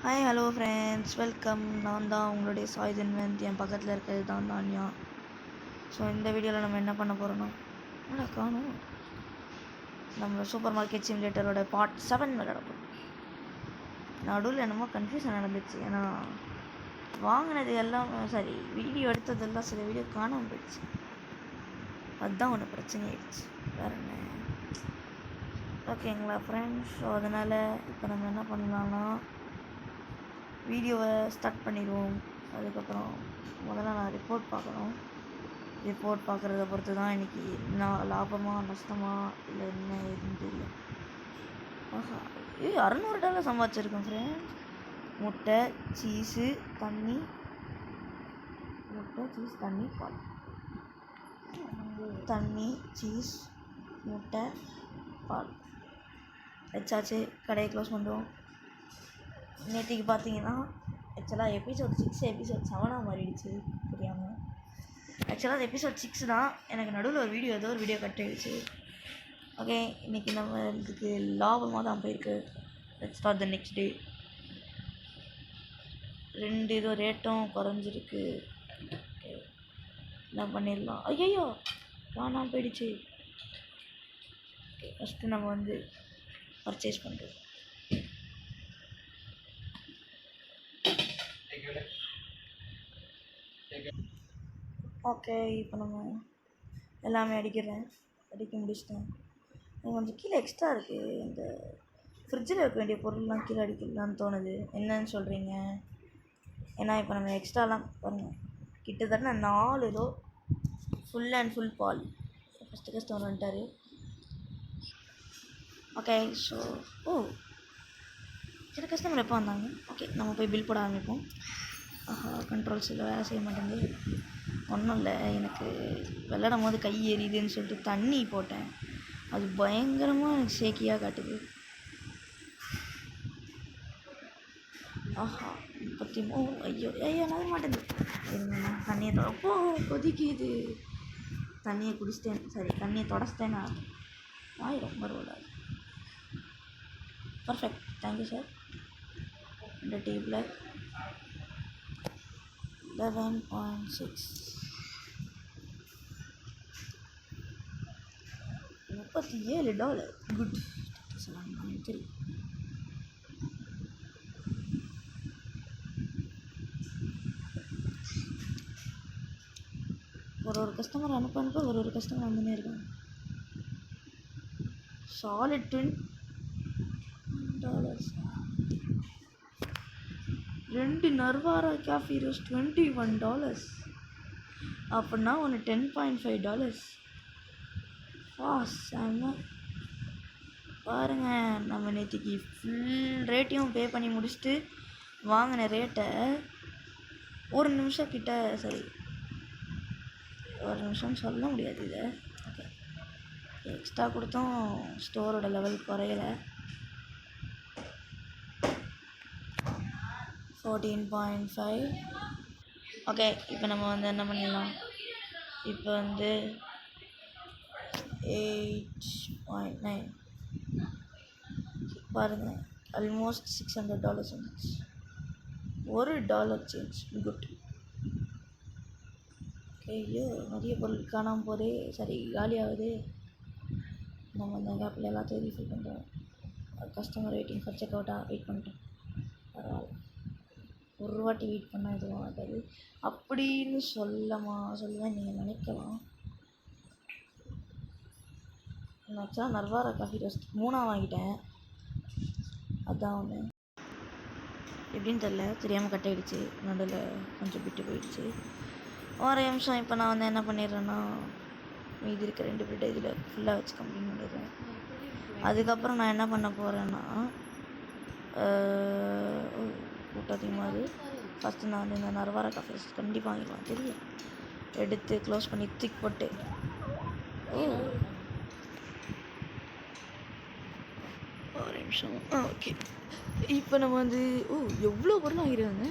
Hi hello friends, welcome. நான் தான் உங்களுடைய சாய்தன்வந்த். என் பக்கத்தில் இருக்கிறது தான் தான்யா. ஸோ இந்த வீடியோவில் நம்ம என்ன பண்ண போகிறோன்னா, நல்லா காணும் நம்ம சூப்பர் மார்க்கெட் சிமுலேட்டரோட பார்ட் 7 விளையாட போகிறோம். நடுவில் என்னமோ கன்ஃபியூஷன் நடந்துச்சு. ஏன்னா வாங்கினது எல்லாம் சரி, வீடியோ எடுத்ததெல்லாம் சில வீடியோ காணாமல் போயிடுச்சு. அதுதான் ஒன்று பிரச்சனை ஆயிடுச்சு, வேறு என்ன. ஓகேங்களா ஃப்ரெண்ட்ஸ்? ஸோ அதனால் இப்போ நம்ம என்ன பண்ணலான்னா, வீடியோவை ஸ்டார்ட் பண்ணிடுவோம். அதுக்கப்புறம் முதல்ல நான் ரிப்போர்ட் பார்க்கணும். ரிப்போர்ட் பார்க்குறத பொறுத்து தான் இன்றைக்கி நான் லாபமாக நஷ்டமாக இல்லை என்ன ஏதுன்னு தெரியல. ஆஹா, $600 சம்பாதிச்சிருக்கேன் ஃப்ரெண்ட்ஸ். முட்டை, சீஸு, தண்ணி, முட்டை, சீஸ், தண்ணி, பால். தண்ணி, சீஸ், முட்டை, பால் வச்சாச்சு. கடையை க்ளோஸ் பண்ணுவோம். நேற்றுக்கு பார்த்தீங்கன்னா ஆக்சுவலாக எபிசோட் 6 எபிசோட் 7 மாறிடுச்சு தெரியாமல். ஆக்சுவலாக அது எபிசோட் 6 தான். எனக்கு நடுவில் ஒரு வீடியோ ஏதோ ஒரு வீடியோ கட் ஆகிடுச்சு. ஓகே, இன்றைக்கி நம்ம இதுக்கு லாபமாக தான் போயிருக்கு. Let's start the next day. 2 இதோ ரேட்டும் குறைஞ்சிருக்கு. ஓகே, என்ன பண்ணிடலாம். ஐயோ காணாமல் போயிடுச்சு. ஓகே, ஃபஸ்ட்டு நம்ம வந்து பர்ச்சேஸ் பண்ணுறோம். ஓகே, இப்போ நம்ம எல்லாமே அடிக்க முடிச்சிட்டேன். கொஞ்சம் கீழே எக்ஸ்ட்ரா இருக்குது. இந்த ஃப்ரிட்ஜில் வைக்க வேண்டிய பொருள்லாம் கீழே அடிக்கலான்னு தோணுது. என்னன்னு சொல்கிறீங்க? ஏன்னா இப்போ நம்ம எக்ஸ்ட்ராலாம் பாருங்கள், கிட்டத்தட்ட 4 ரோ ஃபுல் அண்ட் ஃபுல் பால். ஃபஸ்ட்டு கஸ்டமர் வந்துட்டார். ஓகே, ஸோ சில கஸ்டமர் எப்போ வந்தாங்க? ஓகே, நம்ம போய் பில் போட ஆரம்பிப்போம். ஆஹா, கண்ட்ரோல்ஸில் வேலை செய்ய மாட்டேங்குது. ஒன்றும் இல்லை, எனக்கு விளையாடும் போது கை எரியுதுன்னு சொல்லிட்டு தண்ணி போட்டேன். அது பயங்கரமாக எனக்கு ஷேக்கியாக காட்டுது. ஆஹா, 33. ஐயோ நம்ப மாட்டேங்குது. இருங்கண்ணா, தண்ணியை தொடப்போ கொதிக்குது. தண்ணியை குடிச்சிட்டேன், சரி தண்ணியை தொடச்சிட்டேன்னா ஆயிரும் பரவாயில்ல. Perfect, thank you sir. இந்த டேபிளில் 11.6 $37. குட். சரி, ஒரு கஸ்டமர் அனுப்ப ஒரு கஸ்டமர் வந்துனே இருக்காங்க. சாலிட் $20. 2 நர்வாரா காஃபி ரோஸ்ட் $21. அப்படின்னா ஒன்று $10.5. செம்ம. பாருங்கள், நம்ம நேற்றுக்கு ஃபுல் ரேட்டையும் பே பண்ணி முடிச்சுட்டு வாங்கின ரேட்டை ஒரு நிமிஷம் கிட்ட, சரி ஒரு நிமிஷம் சொல்ல முடியாது இதை. ஓகே, எக்ஸ்ட்ரா கொடுத்தும் ஸ்டோரோட லெவல் குறையலை. 14.5. ஓகே, இப்போ நம்ம வந்து என்ன பண்ணிடலாம், இப்போ வந்து 8.9. பாருங்கள், ஆல்மோஸ்ட் $600 வந்துச்சு. $1 சேஞ்ச். குட். ஐயோ, நிறைய பொருள் காணாமல் போதே, சரி காலியாகுது. நம்ம இந்த கேப்பில் எல்லாத்தையும் ரீஃபில் பண்ணுறோம். கஸ்டமர் வெயிட்டிங் ஃபார் செக் அவுட்டாக வெயிட் பண்ணிட்டோம். பரவாயில்ல, ஒரு வாட்டி வெயிட் பண்ணால் எதுவும் ஆகாது அப்படின்னு சொல்லுவேன் நீங்கள் நினைக்கலாம். நான் ஆக்சுவலாக நர்வாரா காஃபி ரோஸ்ட் 3 வாங்கிட்டேன். அதுதான் ஒன்று எப்படின்னு தெரியாமல் கட் ஆகிடுச்சு. நடுவில் கொஞ்சம் விட்டு போயிடுச்சு. ஒரு நிமிஷம். இப்போ நான் வந்து என்ன பண்ணிடுறேன்னா, மீதி இருக்க 2 பிரெட்டை இதில் ஃபுல்லாக வச்சு கம்ப்ளீட் பண்ணிடுறேன். அதுக்கப்புறம் நான் என்ன பண்ண போகிறேன்னா, கூட்டம் அதிகமாக ஃபஸ்ட்டு நான் வந்து இந்த நர்வாரா காஃபி ரோஸ்ட் கண்டிப்பாக வாங்கிக்கலாம். தெரியும், எடுத்து க்ளோஸ் பண்ணி தூக்கி போட்டு ஒரு நிமிஷம். ஓகே, இப்போ நம்ம வந்து எவ்வளோ பொருள் வாங்கிடுவாங்க.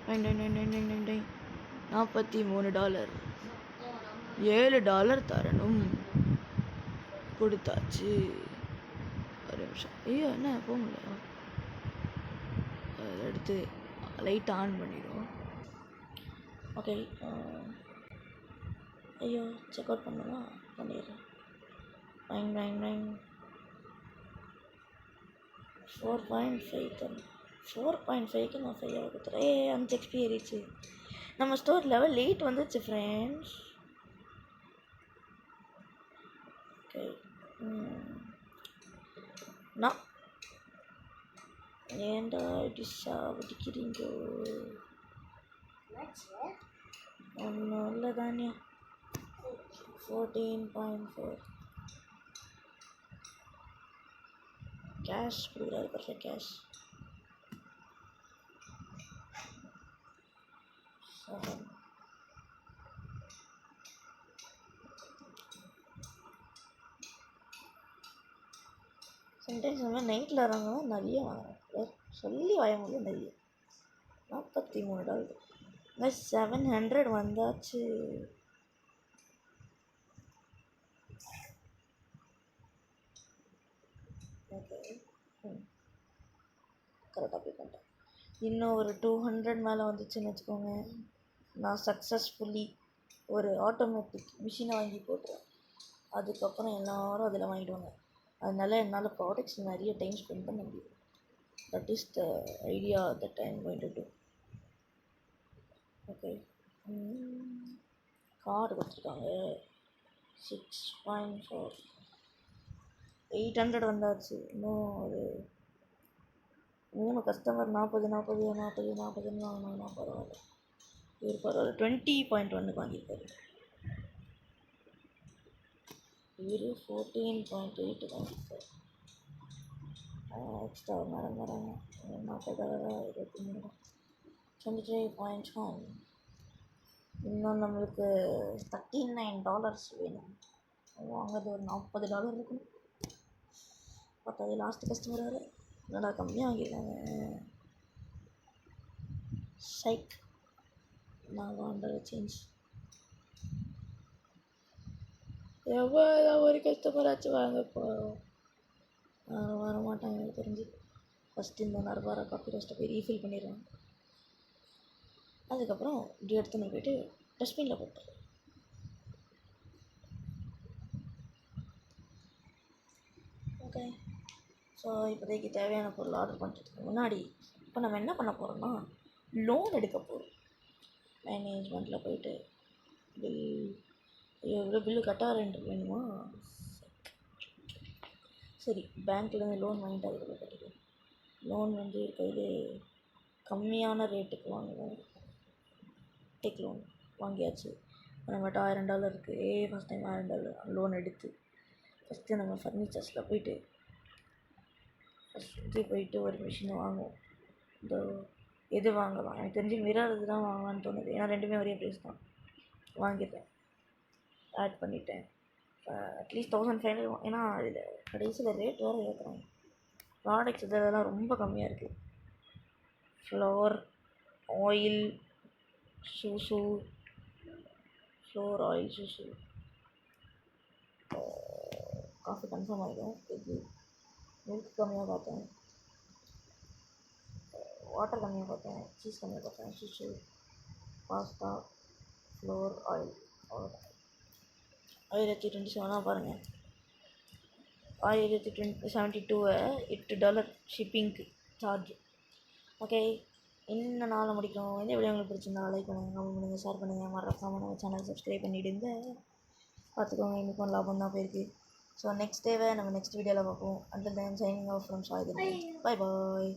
$43. $7 தரணும். கொடுத்தாச்சு. ஒரு நிமிஷம். ஐயோ, என்ன போக முடியல. கொடுத்து லைட் ஆன் பண்ணிடும். ஓகே, ஐயோ செக் அவுட் பண்ணலாம், பண்ணிடுறேன். 4.5 தரேன். 4.5க்கு நான் 5 கொடுத்துறேன். 5 XP ஏறிச்சு. நம்ம ஸ்டோர் லெவல் 8 வந்துச்சு ஃப்ரெண்ட்ஸ். ஓகே, நான் ஏன்டா இப்படி சாவடிக்கிறீங்க? ஒன்றும் இல்லை தானியா. 14.4 கேஷ் கொடுக்குறாரு. Perfect cash. சம்டைம்ஸ் நம்ம நைட்டில் வராங்கன்னா நிறைய வாங்குறேன். சொல்லி வாய முடியும். நிறைய $43 700 வந்தாச்சு. ஓகே, கரெக்டாக பே பண்ணிட்டேன். இன்னும் ஒரு 200 மேலே வந்துச்சுன்னு வச்சுக்கோங்க, நான் சக்ஸஸ்ஃபுல்லி ஒரு ஆட்டோமேட்டிக் மிஷினை வாங்கி போட்டுருவேன். அதுக்கப்புறம் எல்லோரும் அதில் வாங்கிடுவாங்க. அதனால என்னால் ப்ராடக்ட்ஸ் நிறைய டைம் ஸ்பெண்ட் பண்ண முடியும். That is the idea that I am going to do. Okay, card கொடுத்துருக்காங்க. 6.4 800 வந்தாச்சு. இன்னும் ஒரு 3 கஸ்டமர் 40 வாங்கினாங்கன்னா பரவாயில்ல. இவர் பரவாயில்ல 20.1 வாங்கியிருக்காரு. இவர் 14.8 வாங்கியிருக்காரு. எக்ஸ்ட்ரா மேடம் வராங்க. 23.1. இன்னும் நம்மளுக்கு $39 வேணும். வாங்கிறது ஒரு $40 இருக்கணும். பத்தாவது லாஸ்ட் கஸ்டமர் வேறு. நல்லா கம்மியாக வாங்கியிருக்காங்க. சைக், நான் வாண்டர் சேஞ்ச். எவ்வளோ ஒரு கஸ்டமராச்சும் வாங்க போகிறோம். வர மாட்டாங்க எனக்கு தெரிஞ்சு. ஃபஸ்ட்டு இந்த நர்பாரா காஃபி ரோஸ்ட்டை போய் ரீஃபில் பண்ணிடுவேன். அதுக்கப்புறம் இப்படி எடுத்துன்னு போய்ட்டு டஸ்ட்பினில் போட்டுருவேன். ஓகே, ஸோ இப்போதைக்கு தேவையான பொருள் ஆர்டர் பண்ணுறதுக்கு முன்னாடி இப்போ நம்ம என்ன பண்ண போகிறோம்னா லோன் எடுக்க போகிறோம். மேனேஜ்மெண்ட்டில் போய்ட்டு பில் எவ்வளோ பில்லு கட்டாரன்ட்டு வேணுமா? சரி, பேங்க்லேருந்து லோன் வாங்கிட்டு அதுக்கு கட்டிடுவோம். லோன் வந்து கையில் கம்மியான ரேட்டுக்கு வாங்குவோம். டெக் லோன் வாங்கியாச்சு. நம்மகிட்ட $1000 இருக்குது. ஃபஸ்ட் டைம் $1000 லோன் எடுத்து ஃபஸ்ட்டு நம்ம ஃபர்னிச்சர்ஸில் போய்ட்டு ஒரு மிஷினை வாங்குவோம். இந்த எது வாங்கலாம், எனக்கு தெரிஞ்சு மிரர் இது தான் வாங்கலான்னு தோணுது. ஏன்னா ரெண்டுமே ஒரே ப்ரைஸ் தான். வாங்கிட்டேன், ஆட் பண்ணிட்டேன். அட்லீஸ்ட் 1500. ஏன்னா அதில் கடைசியில் ரேட் வேறு ஏற்றுறாங்க. ப்ராடக்ட்ஸ் இதெல்லாம் ரொம்ப கம்மியாக இருக்குது. ஃப்ளவர் ஆயில் சூசு, ஃப்ளோர் ஆயில் சூசு. காஃபி கன்ஃபார்ம் ஆகிடும். இது மில்க் கம்மியாக பார்த்தேன், வாட்டர் கம்மியாக பார்த்தேன், சீஸ் கம்மியாக பார்த்தேன். சூசு, பாஸ்தா, ஃப்ளோர் ஆயில். அவ்வளோதான். 1027 பாருங்கள். 1072 $8 ஷிப்பிங்க்கு சார்ஜ். ஓகே, இந்த நாளை முடிக்கணும். இந்த வீடியோ உங்களுக்கு பிடிச்சிருந்தா லைக் பண்ணுங்கள், கமெண்ட் பண்ணுங்கள், ஷேர் பண்ணுங்கள். மறக்காமல் நம்ம சேனல் சப்ஸ்கிரைப் பண்ணிவிடுங்க. பார்த்துக்கோங்க, இன்றைக்கும் லாபம் தான் போயிருக்கு. ஸோ நெக்ஸ்ட் டேவை நம்ம நெக்ஸ்ட் வீடியோவில் பார்ப்போம். Until then signing off from சாய்தன். பை பாய்.